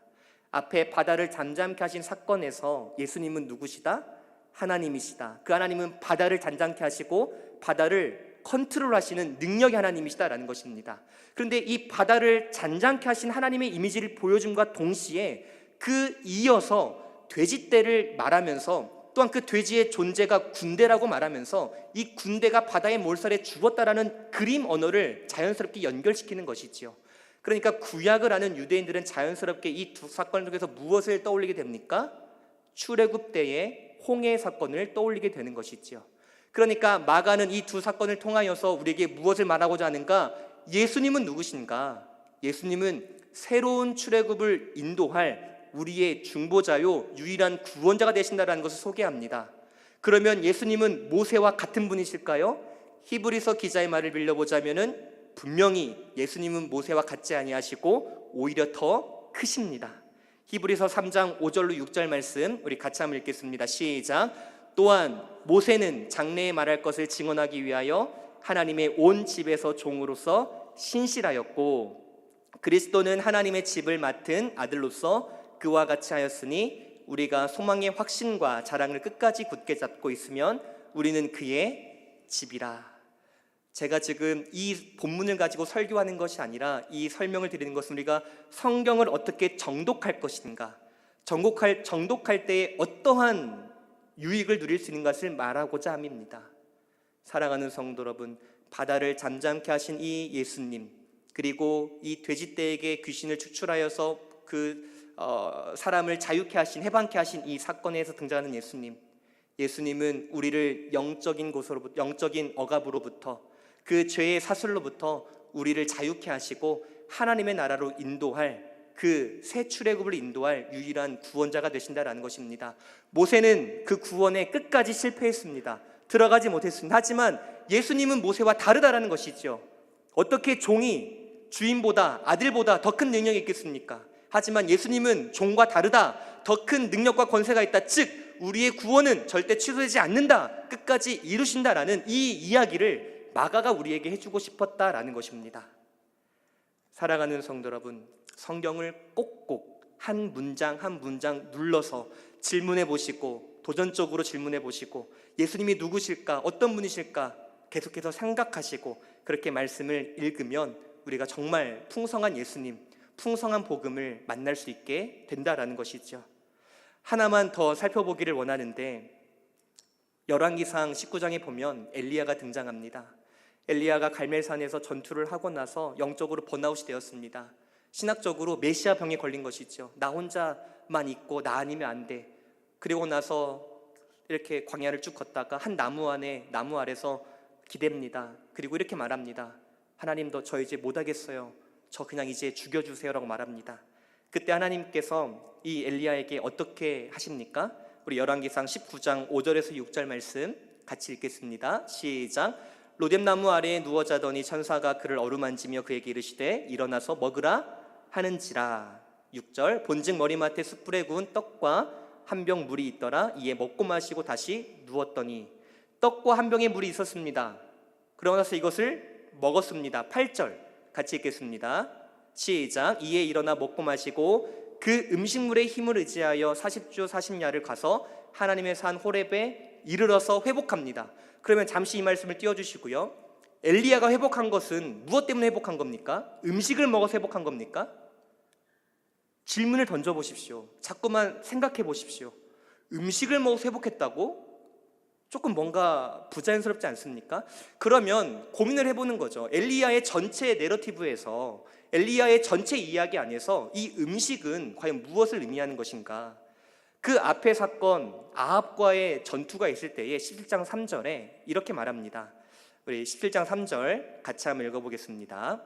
앞에 바다를 잠잠케 하신 사건에서 예수님은 누구시다? 하나님이시다. 그 하나님은 바다를 잔잔케 하시고 바다를 컨트롤하시는 능력의 하나님이시다라는 것입니다. 그런데 이 바다를 잔잔케 하신 하나님의 이미지를 보여줌과 동시에 그 이어서 돼지떼를 말하면서 또한 그 돼지의 존재가 군대라고 말하면서 이 군대가 바다의 몰살에 죽었다라는 그림 언어를 자연스럽게 연결시키는 것이지요. 그러니까 구약을 아는 유대인들은 자연스럽게 이 두 사건 중에서 무엇을 떠올리게 됩니까? 출애굽 때의 홍해 사건을 떠올리게 되는 것이지요. 그러니까 마가는 이 두 사건을 통하여서 우리에게 무엇을 말하고자 하는가? 예수님은 누구신가? 예수님은 새로운 출애굽을 인도할 우리의 중보자요 유일한 구원자가 되신다라는 것을 소개합니다. 그러면 예수님은 모세와 같은 분이실까요? 히브리서 기자의 말을 빌려보자면은 분명히 예수님은 모세와 같지 아니하시고 오히려 더 크십니다. 히브리서 3장 5절로 6절 말씀 우리 같이 한번 읽겠습니다. 시작. 또한 모세는 장래에 말할 것을 증언하기 위하여 하나님의 온 집에서 종으로서 신실하였고 그리스도는 하나님의 집을 맡은 아들로서 그와 같이 하였으니 우리가 소망의 확신과 자랑을 끝까지 굳게 잡고 있으면 우리는 그의 집이라. 제가 지금 이 본문을 가지고 설교하는 것이 아니라 이 설명을 드리는 것은 우리가 성경을 어떻게 정독할 것인가, 정독할 때에 어떠한 유익을 누릴 수 있는 것을 말하고자 함입니다. 사랑하는 성도 여러분, 바다를 잠잠케 하신 이 예수님, 그리고 이 돼지떼에게 귀신을 추출하여서 사람을 자유케 하신, 해방케 하신 이 사건에서 등장하는 예수님은 우리를 영적인 억압으로부터, 그 죄의 사슬로부터 우리를 자유케 하시고 하나님의 나라로 인도할, 그 새 출애굽을 인도할 유일한 구원자가 되신다라는 것입니다. 모세는 그 구원에 끝까지 실패했습니다. 들어가지 못했습니다. 하지만 예수님은 모세와 다르다라는 것이죠. 어떻게 종이 주인보다, 아들보다 더 큰 능력이 있겠습니까? 하지만 예수님은 종과 다르다, 더 큰 능력과 권세가 있다, 즉 우리의 구원은 절대 취소되지 않는다, 끝까지 이루신다라는 이 이야기를 마가가 우리에게 해주고 싶었다라는 것입니다. 사랑하는 성도 여러분, 성경을 꼭꼭 한 문장 한 문장 눌러서 질문해 보시고, 도전적으로 질문해 보시고, 예수님이 누구실까, 어떤 분이실까 계속해서 생각하시고 그렇게 말씀을 읽으면 우리가 정말 풍성한 예수님, 풍성한 복음을 만날 수 있게 된다라는 것이죠. 하나만 더 살펴보기를 원하는데, 열왕기상 19장에 보면 엘리야가 등장합니다. 엘리야가 갈멜산에서 전투를 하고 나서 영적으로 번아웃이 되었습니다. 신학적으로 메시아 병에 걸린 것이죠. 나 혼자만 있고 나 아니면 안 돼. 그리고 나서 이렇게 광야를 쭉 걷다가 한 나무 아래서 기댑니다. 그리고 이렇게 말합니다. 하나님도 저 이제 못하겠어요. 저 그냥 이제 죽여주세요 라고 말합니다. 그때 하나님께서 이 엘리야에게 어떻게 하십니까? 우리 열왕기상 19장 5절에서 6절 말씀 같이 읽겠습니다. 시작. 로뎀나무 아래에 누워 자더니 천사가 그를 어루만지며 그에게 이르시되 일어나서 먹으라 하는지라. 6절. 본즉 머리맡에 숯불에 구운 떡과 한 병 물이 있더라. 이에 먹고 마시고 다시 누웠더니 떡과 한 병의 물이 있었습니다. 그러고 나서 이것을 먹었습니다. 8절 같이 읽겠습니다. 시작. 이에 일어나 먹고 마시고 그 음식물의 힘을 의지하여 40주 40야를 가서 하나님의 산 호렙에 이르러서 회복합니다. 그러면 잠시 이 말씀을 띄워주시고요. 엘리야가 회복한 것은 무엇 때문에 회복한 겁니까? 음식을 먹어서 회복한 겁니까? 질문을 던져보십시오. 자꾸만 생각해 보십시오. 음식을 먹어서 회복했다고? 조금 뭔가 부자연스럽지 않습니까? 그러면 고민을 해보는 거죠. 엘리야의 전체 내러티브에서, 엘리야의 전체 이야기 안에서 이 음식은 과연 무엇을 의미하는 것인가? 그 앞의 사건 아합과의 전투가 있을 때에 17장 3절에 이렇게 말합니다. 우리 17장 3절 같이 한번 읽어보겠습니다.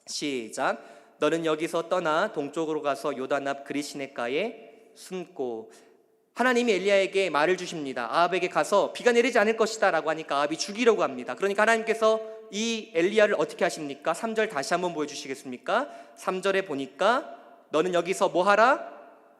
시작. 너는 여기서 떠나 동쪽으로 가서 요단 앞 그리시네가에 숨고. 하나님이 엘리야에게 말을 주십니다. 아합에게 가서 비가 내리지 않을 것이다 라고 하니까 아합이 죽이려고 합니다. 그러니까 하나님께서 이 엘리야를 어떻게 하십니까? 3절 다시 한번 보여주시겠습니까? 3절에 보니까 너는 여기서 뭐 하라?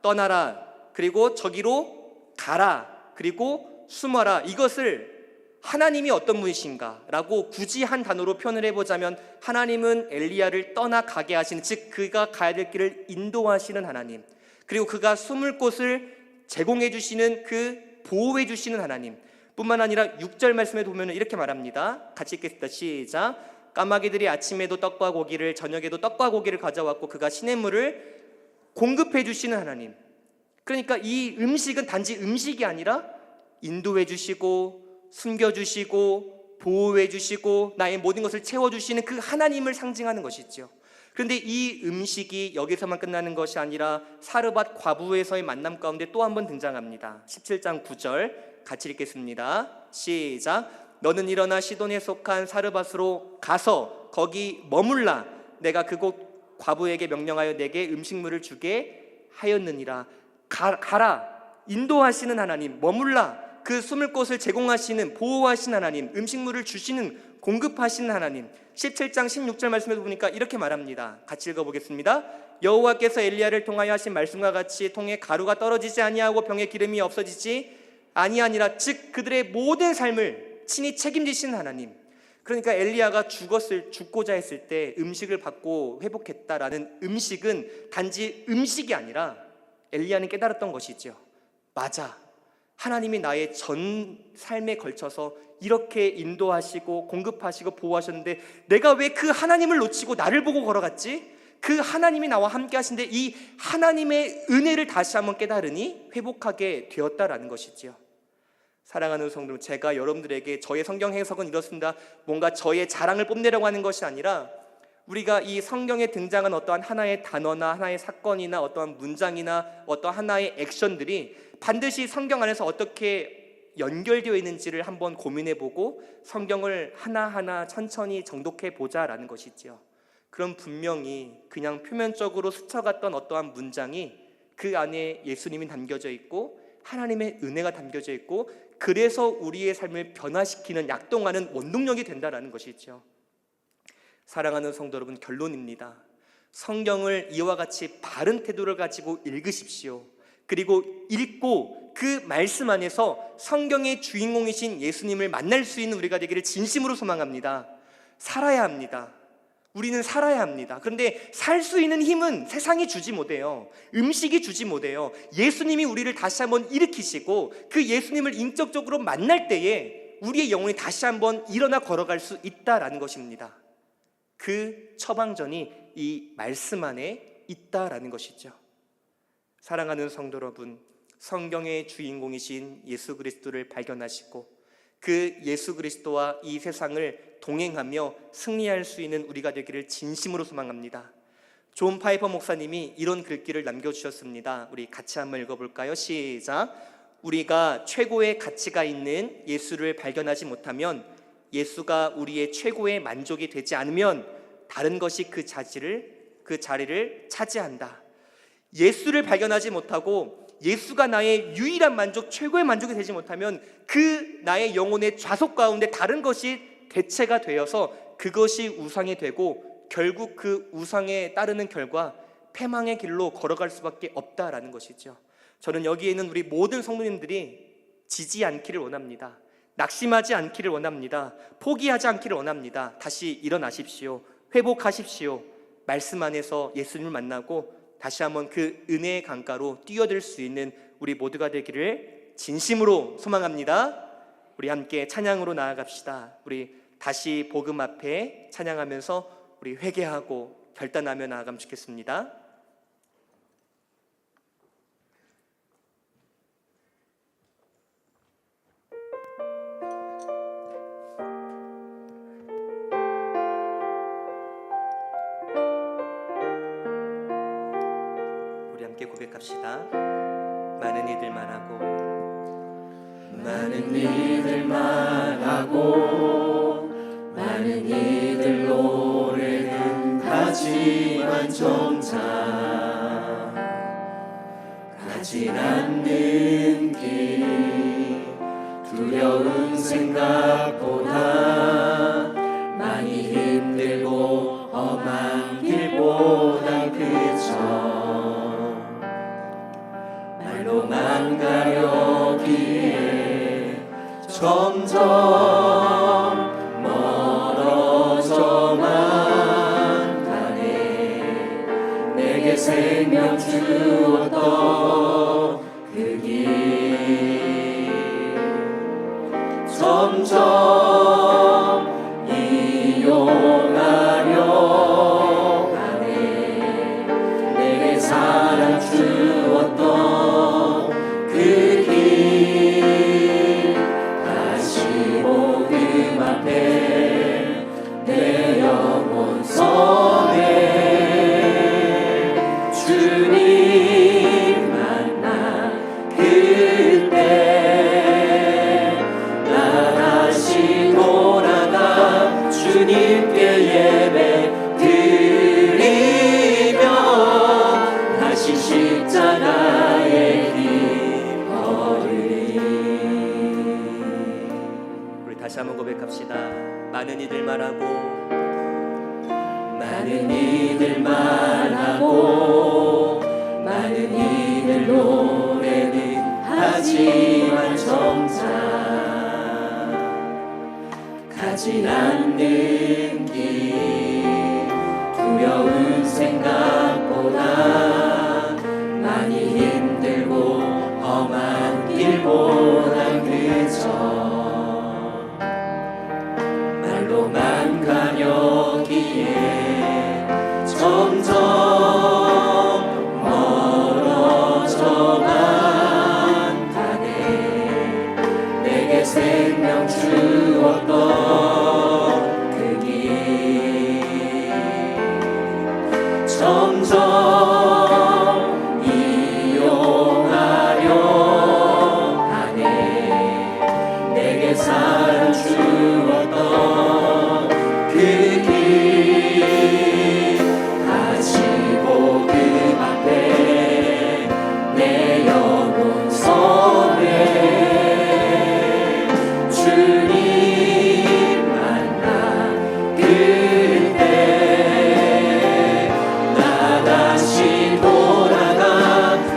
떠나라. 그리고 저기로 가라. 그리고 숨어라. 이것을 하나님이 어떤 분이신가 라고 굳이 한 단어로 표현을 해보자면, 하나님은 엘리야를 떠나가게 하시는, 즉 그가 가야 될 길을 인도하시는 하나님, 그리고 그가 숨을 곳을 제공해 주시는, 그 보호해 주시는 하나님 뿐만 아니라 6절 말씀에 보면 이렇게 말합니다. 같이 읽겠습니다. 시작. 까마귀들이 아침에도 떡과 고기를, 저녁에도 떡과 고기를 가져왔고 그가 시냇물을 공급해 주시는 하나님. 그러니까 이 음식은 단지 음식이 아니라 인도해 주시고 숨겨주시고 보호해 주시고 나의 모든 것을 채워주시는 그 하나님을 상징하는 것이죠. 그런데 이 음식이 여기서만 끝나는 것이 아니라 사르밧 과부에서의 만남 가운데 또 한 번 등장합니다. 17장 9절 같이 읽겠습니다. 시작. 너는 일어나 시돈에 속한 사르밧으로 가서 거기 머물라. 내가 그곳 과부에게 명령하여 내게 음식물을 주게 하였느니라. 가라. 인도하시는 하나님, 머물라. 그 숨을 곳을 제공하시는, 보호하시는 하나님, 음식물을 주시는, 공급하시는 하나님. 17장 16절 말씀에도 보니까 이렇게 말합니다. 같이 읽어보겠습니다. 여호와께서 엘리야를 통하여 하신 말씀과 같이 통에 가루가 떨어지지 아니하고 병에 기름이 없어지지 아니하니라. 즉 그들의 모든 삶을 친히 책임지시는 하나님, 그러니까 엘리야가 죽고자 했을 때 음식을 받고 회복했다라는 음식은 단지 음식이 아니라 엘리야는 깨달았던 것이죠. 맞아, 하나님이 나의 전 삶에 걸쳐서 이렇게 인도하시고 공급하시고 보호하셨는데 내가 왜 그 하나님을 놓치고 나를 보고 걸어갔지? 그 하나님이 나와 함께 하신데 이 하나님의 은혜를 다시 한번 깨달으니 회복하게 되었다라는 것이지요. 사랑하는 성도 여러분, 제가 여러분들에게 저의 성경 해석은 이렇습니다. 뭔가 저의 자랑을 뽐내려고 하는 것이 아니라 우리가 이 성경에 등장한 어떠한 하나의 단어나 하나의 사건이나 어떠한 문장이나 어떠한 하나의 액션들이 반드시 성경 안에서 어떻게 연결되어 있는지를 한번 고민해보고 성경을 하나하나 천천히 정독해 보자라는 것이지요. 그럼 분명히 그냥 표면적으로 스쳐갔던 어떠한 문장이 그 안에 예수님이 담겨져 있고 하나님의 은혜가 담겨져 있고 그래서 우리의 삶을 변화시키는 약동하는 원동력이 된다는 것이죠. 사랑하는 성도 여러분, 결론입니다. 성경을 이와 같이 바른 태도를 가지고 읽으십시오. 그리고 읽고 그 말씀 안에서 성경의 주인공이신 예수님을 만날 수 있는 우리가 되기를 진심으로 소망합니다. 살아야 합니다. 우리는 살아야 합니다. 그런데 살 수 있는 힘은 세상이 주지 못해요. 음식이 주지 못해요. 예수님이 우리를 다시 한번 일으키시고 그 예수님을 인격적으로 만날 때에 우리의 영혼이 다시 한번 일어나 걸어갈 수 있다라는 것입니다. 그 처방전이 이 말씀 안에 있다라는 것이죠. 사랑하는 성도 여러분, 성경의 주인공이신 예수 그리스도를 발견하시고 그 예수 그리스도와 이 세상을 동행하며 승리할 수 있는 우리가 되기를 진심으로 소망합니다. 존 파이퍼 목사님이 이런 글귀를 남겨주셨습니다. 우리 같이 한번 읽어볼까요? 시작. 우리가 최고의 가치가 있는 예수를 발견하지 못하면, 예수가 우리의 최고의 만족이 되지 않으면 다른 것이 그 자리를 차지한다. 예수를 발견하지 못하고 예수가 나의 유일한 만족, 최고의 만족이 되지 못하면 그 나의 영혼의 좌속 가운데 다른 것이 대체가 되어서 그것이 우상이 되고 결국 그 우상에 따르는 결과 패망의 길로 걸어갈 수밖에 없다라는 것이죠. 저는 여기에 있는 우리 모든 성도님들이 지지 않기를 원합니다. 낙심하지 않기를 원합니다. 포기하지 않기를 원합니다. 다시 일어나십시오. 회복하십시오. 말씀 안에서 예수님을 만나고 다시 한번 그 은혜의 강가로 뛰어들 수 있는 우리 모두가 되기를 진심으로 소망합니다. 우리 함께 찬양으로 나아갑시다. 우리 다시 복음 앞에 찬양하면서 우리 회개하고 결단하며 나아가면 좋겠습니다. 우리 함께 고백합시다. 많은 이들만 하고 많은 이들만 하고 많은 이들 노래는 하지만 정작 가진 않는 길 두려운 생각보다 많이 힘들고 험한 길보다 그저 말로만 가려기에 점점 멀어져만 가네. 내게 생명 주었던 그 길 점점 이용하려 하네. 내게 사랑 주었던 그 길 다시 복음 앞에 내 영혼 선해. 주님 만나 그때 나 다시 돌아가 주님께 예배 드리며 다시 십자가의 길 걸으리. 우리 다시 한번 고백합시다. 많은 이들만 하고 많은 이들만 하고 많은 이들 노래는 하지만 정작 가지 않는 길 두려운 생각보다 많이 힘들고 험한 길보단 그저 말로만 가려기에 점점 멀어져만 가네. 내게 생명 주었던 그 길 점점 이용하려 하네. 내게 사랑 주었던 그 길 다시 복음 앞에 내 영혼 선해. 주님 만나 그때 나 다시 돌아가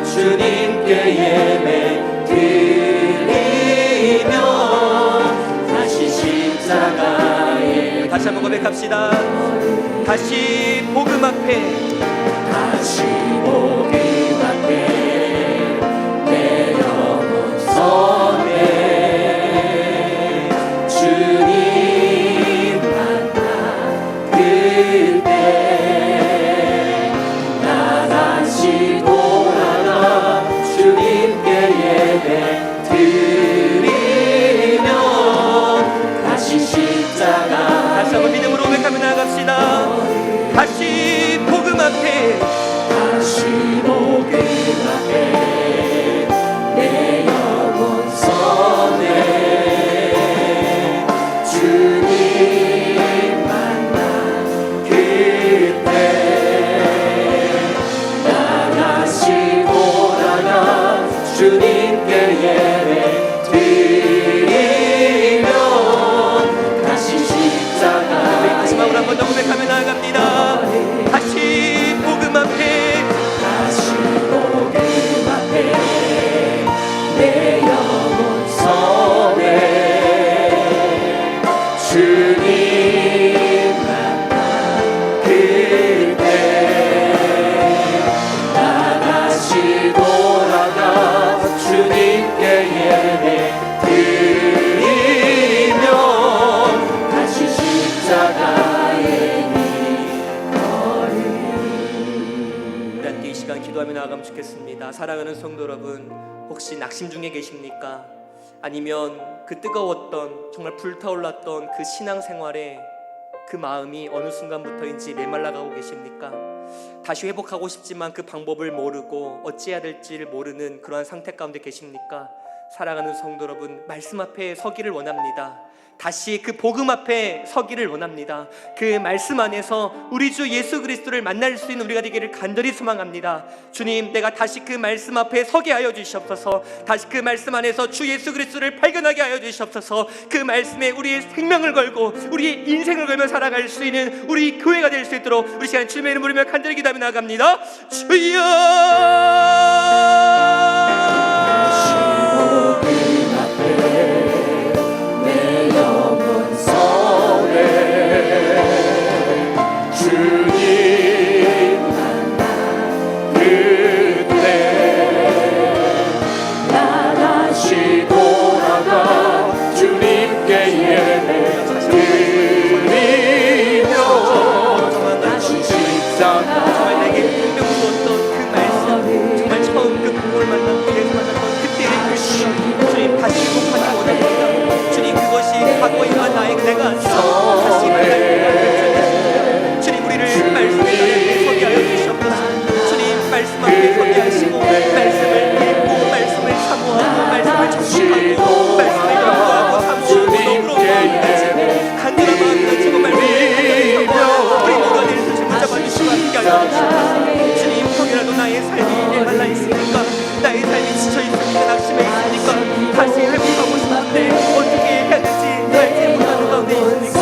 주님께 예배 드리며 다시 십자가에 다시 한번 고백합시다. 다시 복음 앞에 다시 복음 앞에 내 영혼 선해. 주님 만나 그때 나 다시 돌아가 주님께 예배 드리며 다시 십자가 다시 한번 믿음으로 고백하며 나아갑시다. 다시 복음 앞에 다시 복음 앞에 내 영혼 선해. 주님 만나 그때 나 다시 돌아가 주님께 예배 드리며 다시 십자가에 마지막으로 한 번 더 고백하며 나아갑니다. 다시 복음 앞에 다시 복음 앞에 내 영혼 선해. 주님 만나 그때 나 다시 돌아가 주님께 예배 드리며 다시 십자가에 우리 함께 이 시간 기도하며 나아가면 좋겠습니다. 사랑하는 성도 여러분, 혹시 낙심 중에 계십니까? 아니면 그 뜨거웠던 정말 불타올랐던 그 신앙생활에 그 마음이 어느 순간부터인지 메말라가고 계십니까? 다시 회복하고 싶지만 그 방법을 모르고 어찌해야 될지를 모르는 그러한 상태 가운데 계십니까? 사랑하는 성도 여러분, 말씀 앞에 서기를 원합니다. 다시 그 복음 앞에 서기를 원합니다. 그 말씀 안에서 우리 주 예수 그리스도를 만날 수 있는 우리가 되기를 간절히 소망합니다. 주님, 내가 다시 그 말씀 앞에 서게 하여 주시옵소서. 다시 그 말씀 안에서 주 예수 그리스도를 발견하게 하여 주시옵소서. 그 말씀에 우리의 생명을 걸고 우리의 인생을 걸며 살아갈 수 있는 우리 교회가 될 수 있도록 우리 시간 주님의 이름 부르며 간절히 기도하며 나아갑니다. 주여, 내 영혼 선해. 주님 만나 그때 나 다시 돌아가 주님께 예배 드리며 다시 십자가 정말 내게 분명 주었던 그 말씀, 정말 처음 그 부모를 만난 그에서 만났던 그때의 그 시간, 주님 다시 회복하기 원합니다. 주님, 그것이 과거에 임한 나의 내가 아니라 다시 만나게 하여 주님, 우리를 말씀의 자리에 서게 하여 주시옵소서. 주님, 말씀 앞에 서게 하시고 말씀을 읽고 말씀을 사모하고 말씀을 정식하고 말씀을 연구하고 사모하고 너그러운 마음을 가지고 간절한 마음을 가지고 말씀을 사모하고 우리 모두가 될 수 있는 붙잡아 주시고 함께 하여 주시옵소서. 주님, 혹이라도 나의 삶이 메말라 있습니까? 나의 삶이 지쳐 있습니까? 낙심해 있습니까? 다시 회복하고 싶은데 어떻게 해야 될지 알지 못하는 가운데 있습니까?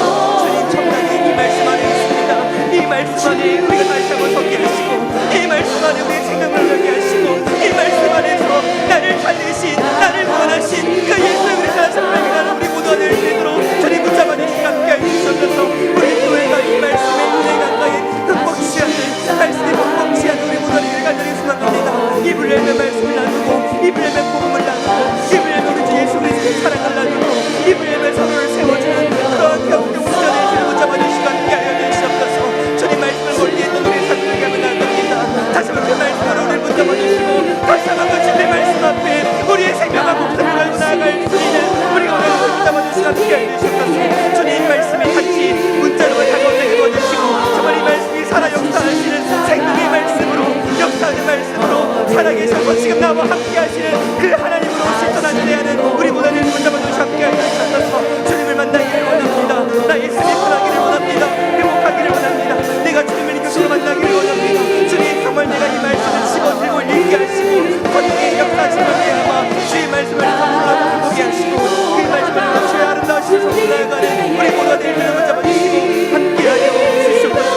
함께 하시는 그 하나님으로 실천하셔야 하는 우리 모두들 붙잡아 주시 함께 하셔서 주님을 만나기를 원합니다. 나 예수님 편하기를 원합니다. 행복하기를 원합니다. 내가 주님을 이곳으로 만나기를 원합니다. 주님 정말 내가 이 말씀을 집어들고 읽게 하시고 성령의 역사하심을 위하여 주의 말씀을 감사하고 보게 하시고 그 말씀을 주의 아름다우신 손으로 나아가는 우리 모두가 될 줄 붙잡아 주시고 함께하여 주시옵소서.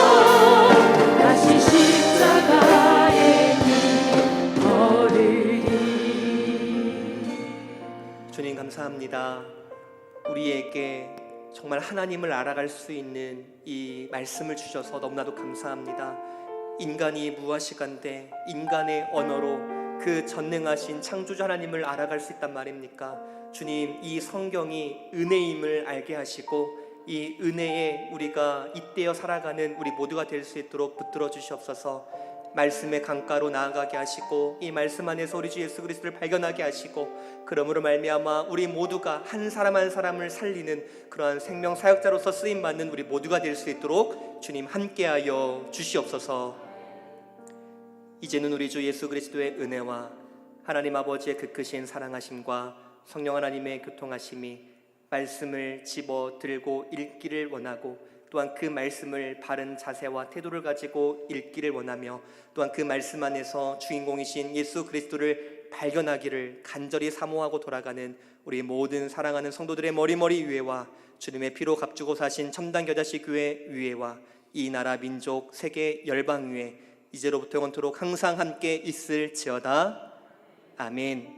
다시 십자가에 걸으리. 주님 감사합니다. 우리에게 정말 하나님을 알아갈 수 있는 이 말씀을 주셔서 너무나도 감사합니다. 인간이 무엇이간데 인간의 언어로 그 전능하신 창조주 하나님을 알아갈 수 있단 말입니까? 주님, 이 성경이 은혜임을 알게 하시고 이 은혜에 우리가 잇대어 살아가는 우리 모두가 될 수 있도록 붙들어 주시옵소서. 말씀의 강가로 나아가게 하시고 이 말씀 안에서 우리 주 예수 그리스도를 발견하게 하시고 그러므로 말미암아 우리 모두가 한 사람 한 사람을 살리는 그러한 생명 사역자로서 쓰임받는 우리 모두가 될 수 있도록 주님 함께하여 주시옵소서. 이제는 우리 주 예수 그리스도의 은혜와 하나님 아버지의 그 크신 사랑하심과 성령 하나님의 교통하심이 말씀을 집어 들고 읽기를 원하고 또한 그 말씀을 바른 자세와 태도를 가지고 읽기를 원하며 또한 그 말씀 안에서 주인공이신 예수 그리스도를 발견하기를 간절히 사모하고 돌아가는 우리 모든 사랑하는 성도들의 머리머리 위에와 주님의 피로 값주고 사신 첨단 겨자씨 교회 위에와 이 나라 민족 세계 열방 위에 이제로부터 영원토록 항상 함께 있을지어다. 아멘.